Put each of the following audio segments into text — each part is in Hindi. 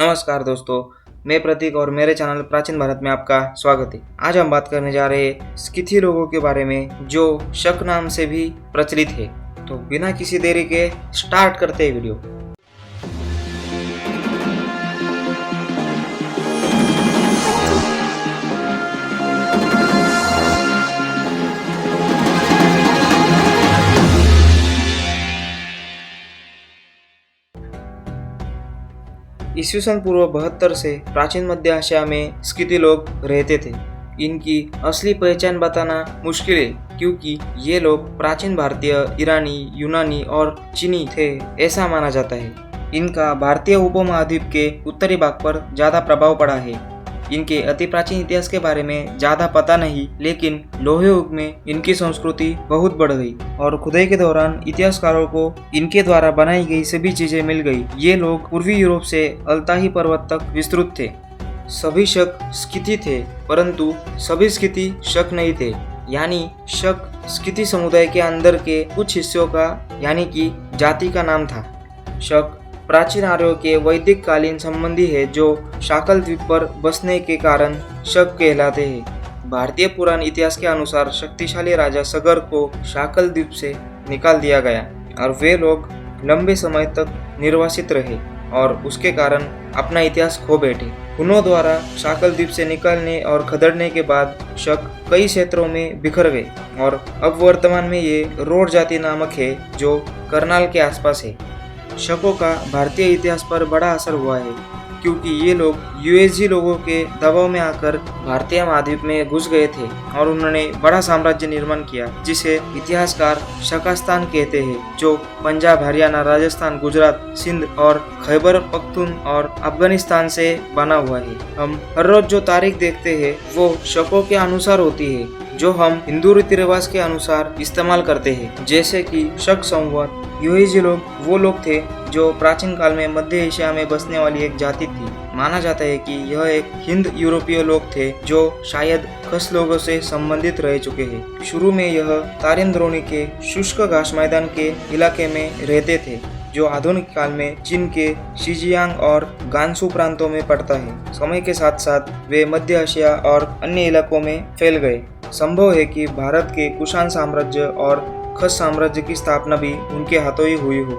नमस्कार दोस्तों, मैं प्रतीक और मेरे चैनल प्राचीन भारत में आपका स्वागत है। आज हम बात करने जा रहे हैं स्किथी लोगों के बारे में जो शक नाम से भी प्रचलित है। तो बिना किसी देरी के स्टार्ट करते हैं वीडियो। ईस्वीसन पूर्व 72 से प्राचीन मध्य एशिया में स्किथी लोग रहते थे। इनकी असली पहचान बताना मुश्किल है क्योंकि ये लोग प्राचीन भारतीय, ईरानी, यूनानी और चीनी थे ऐसा माना जाता है। इनका भारतीय उपमहाद्वीप के उत्तरी भाग पर ज्यादा प्रभाव पड़ा है। इनके अति प्राचीन इतिहास के बारे में ज्यादा पता नहीं, लेकिन लोहे युग में इनकी संस्कृति बहुत बढ़ गई और खुदाई के दौरान इतिहासकारों को इनके द्वारा बनाई गई सभी चीजें मिल गई। ये लोग पूर्वी यूरोप से अल्ताही पर्वत तक विस्तृत थे। सभी शक स्किथी थे, परंतु सभी स्किथी शक नहीं थे। यानी शक स्किथी समुदाय के अंदर के कुछ हिस्सों का यानी कि जाति का नाम था। शक प्राचीन आर्यों के वैदिक कालीन संबंधी है जो शाकल द्वीप पर बसने के कारण शक कहलाते हैं। भारतीय पुराण इतिहास के अनुसार शक्तिशाली राजा सगर को शाकल द्वीप से निकाल दिया गया और वे लोग लंबे समय तक निर्वासित रहे और उसके कारण अपना इतिहास खो बैठे। हुनों द्वारा शाकल द्वीप से निकालने और खदेड़ने के बाद शक कई क्षेत्रों में बिखर गए और अब वर्तमान में ये रोड जाति नामक है जो करनाल के आसपास है। शकों का भारतीय इतिहास पर बड़ा असर हुआ है क्योंकि ये लोग यूएसजी लोगों के दबाव में आकर भारतीय महाद्वीप में घुस गए थे और उन्होंने बड़ा साम्राज्य निर्माण किया जिसे इतिहासकार शकास्तान कहते हैं, जो पंजाब, हरियाणा, राजस्थान, गुजरात, सिंध और खैबर पख्तून और अफगानिस्तान से बना हुआ है। हम हर रोज जो तारीख देखते हैं वो शकों के अनुसार होती है जो हम हिंदू रीति रिवाज के अनुसार इस्तेमाल करते हैं, जैसे कि शक संवत। यूएसजी लोग वो लोग थे जो प्राचीन काल में मध्य एशिया में बसने वाली एक जाति थी। माना जाता है कि यह एक हिंद यूरोपीय लोग थे जो शायद खस लोगों से संबंधित रह चुके हैं। शुरू में यह तारिम द्रोणी के शुष्क घास मैदान के इलाके में रहते थे जो आधुनिक काल में चीन के शिजियांग और गांसू प्रांतों में पड़ता है। समय के साथ साथ वे मध्य एशिया और अन्य इलाकों में फैल गए। संभव है कि भारत के कुषाण साम्राज्य और खस साम्राज्य की स्थापना भी उनके हाथों ही हुई हो।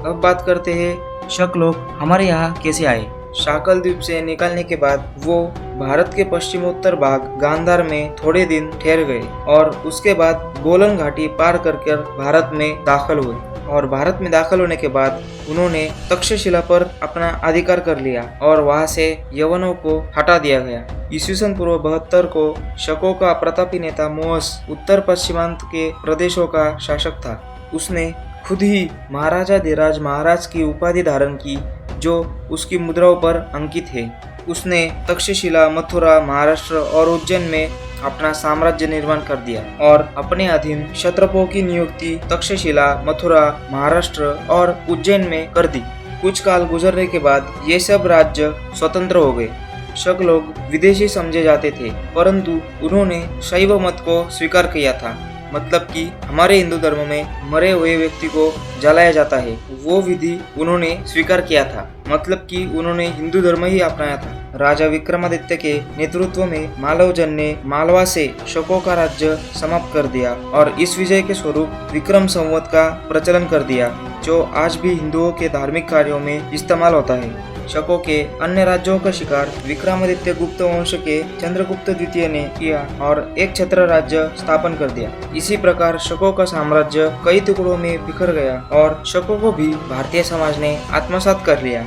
अब बात करते हैं शक लोग हमारे यहाँ कैसे आए। शाकल द्वीप से निकलने के बाद वो भारत के पश्चिमोत्तर भाग गांधार में थोड़े दिन ठहर गए और उसके बाद बोलन घाटी पार कर भारत में दाखिल हुए और भारत में दाखिल होने के बाद उन्होंने तक्षशिला पर अपना अधिकार कर लिया और वहां से यवनों को हटा दिया गया। ईस्वीसन पूर्व 72 को शकों का प्रतापी नेता मोअस उत्तर पश्चिमांत के प्रदेशों का शासक था। उसने खुद ही महाराजा धीराज महाराज की उपाधि धारण की जो उसकी मुद्राओं पर अंकित है। उसने तक्षशिला, मथुरा, महाराष्ट्र और उज्जैन में अपना साम्राज्य निर्माण कर दिया और अपने अधीन क्षत्रपों की नियुक्ति तक्षशिला, मथुरा, महाराष्ट्र और उज्जैन में कर दी। कुछ काल गुजरने के बाद ये सब राज्य स्वतंत्र हो गए। शक लोग विदेशी समझे जाते थे, परंतु उन्होंने शैव मत को स्वीकार किया था। मतलब कि हमारे हिंदू धर्म में मरे हुए व्यक्ति को जलाया जाता है, वो विधि उन्होंने स्वीकार किया था। मतलब कि उन्होंने हिंदू धर्म ही अपनाया था। राजा विक्रमादित्य के नेतृत्व में मालवजन ने मालवा से शकों का राज्य समाप्त कर दिया और इस विजय के स्वरूप विक्रम संवत का प्रचलन कर दिया, जो आज भी हिंदुओं के धार्मिक कार्यों में इस्तेमाल होता है। शकों के अन्य राज्यों का शिकार विक्रमादित्य गुप्त वंश के चंद्रगुप्त द्वितीय ने किया और एक छत्र राज्य स्थापन कर दिया। इसी प्रकार शकों का साम्राज्य कई टुकड़ों में बिखर गया और शकों को भी भारतीय समाज ने आत्मसात कर लिया।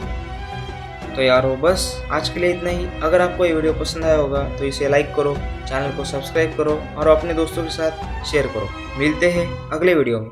तो यारो बस आज के लिए इतना ही। अगर आपको ये वीडियो पसंद आया होगा तो इसे लाइक करो, चैनल को सब्सक्राइब करो और अपने दोस्तों के साथ शेयर करो। मिलते हैं अगले वीडियो में।